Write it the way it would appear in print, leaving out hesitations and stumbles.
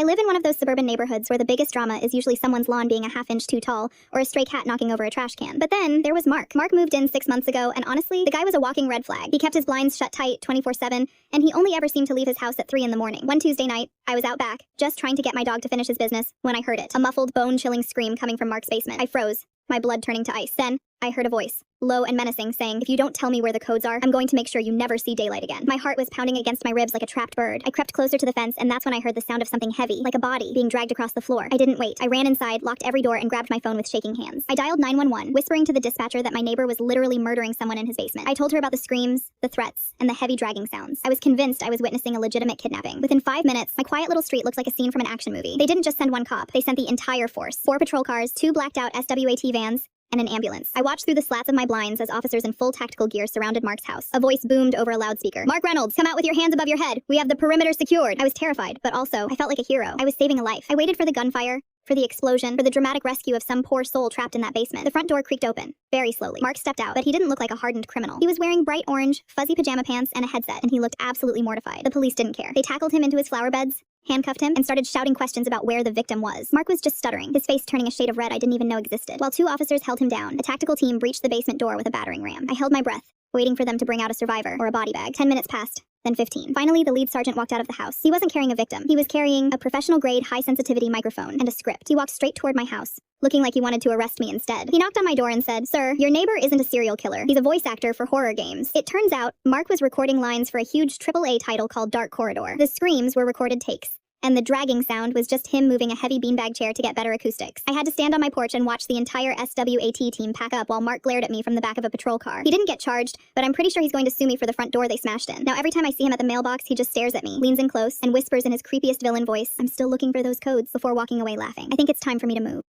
live in one of those suburban neighborhoods where the biggest drama is usually someone's lawn being a half-inch too tall or a stray cat knocking over a trash can. But then there was Mark. Mark moved in 6 months ago, and honestly, the guy was a walking red flag. He kept his blinds shut tight 24/7, and he only ever seemed to leave his house at 3 in the morning. One Tuesday night, I was out back, just trying to get my dog to finish his business, when I heard it. A muffled, bone-chilling scream coming from Mark's basement. I froze, my blood turning to ice. Then, I heard a voice, low and menacing, saying, "If you don't tell me where the codes are, I'm going to make sure you never see daylight again." My heart was pounding against my ribs like a trapped bird. I crept closer to the fence, and that's when I heard the sound of something heavy, like a body, being dragged across the floor. I didn't wait. I ran inside, locked every door, and grabbed my phone with shaking hands. I dialed 911, whispering to the dispatcher that my neighbor was literally murdering someone in his basement. I told her about the screams, the threats, and the heavy dragging sounds. I was convinced I was witnessing a legitimate kidnapping. Within 5 minutes, my quiet little street looked like a scene from an action movie. They didn't just send one cop. They sent the entire force. 4 patrol cars, 2 blacked-out SWAT vans, and an ambulance. I watched through the slats of my blinds as officers in full tactical gear surrounded Mark's house. A voice boomed over a loudspeaker. "Mark Reynolds, come out with your hands above your head. We have the perimeter secured." I was terrified, but also, I felt like a hero. I was saving a life. I waited for the gunfire, for the explosion, for the dramatic rescue of some poor soul trapped in that basement. The front door creaked open, very slowly. Mark stepped out, but he didn't look like a hardened criminal. He was wearing bright orange, fuzzy pajama pants and a headset, and he looked absolutely mortified. The police didn't care. They tackled him into his flower beds, handcuffed him, and started shouting questions about where the victim was. Mark was just stuttering, his face turning a shade of red I didn't even know existed. While 2 officers held him down, a tactical team breached the basement door with a battering ram. I held my breath, waiting for them to bring out a survivor or a body bag. 10 minutes passed. Then 15. Finally, the lead sergeant walked out of the house. He wasn't carrying a victim. He was carrying a professional-grade, high-sensitivity microphone and a script. He walked straight toward my house, looking like he wanted to arrest me instead. He knocked on my door and said, "Sir, your neighbor isn't a serial killer. He's a voice actor for horror games." It turns out, Mark was recording lines for a huge AAA title called Dark Corridor. The screams were recorded takes, and the dragging sound was just him moving a heavy beanbag chair to get better acoustics. I had to stand on my porch and watch the entire SWAT team pack up while Mark glared at me from the back of a patrol car. He didn't get charged, but I'm pretty sure he's going to sue me for the front door they smashed in. Now every time I see him at the mailbox, he just stares at me, leans in close, and whispers in his creepiest villain voice, "I'm still looking for those codes," before walking away laughing. I think it's time for me to move.